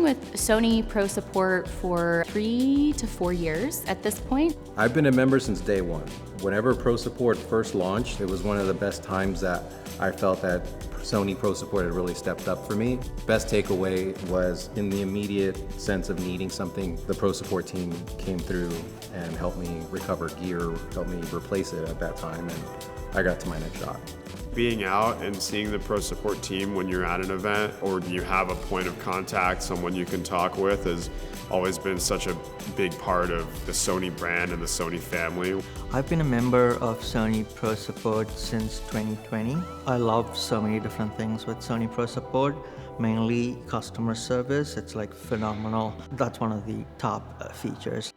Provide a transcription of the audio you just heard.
working with Sony Pro Support for 3 to 4 years at this point. I've been a member since day one. Whenever Pro Support first launched, it was one of the best times that I felt that Sony Pro Support had really stepped up for me. Best takeaway was in the immediate sense of needing something, the Pro Support team came through and helped me recover gear, helped me replace it at that time, and I got to my next shot. Being out and seeing the Pro Support team when you're at an event or you have a point of contact, someone you can talk with, has always been such a big part of the Sony brand and the Sony family. I've been a member of Sony Pro Support since 2020. I love so many different things with Sony Pro Support, mainly customer service. It's like phenomenal. That's one of the top features.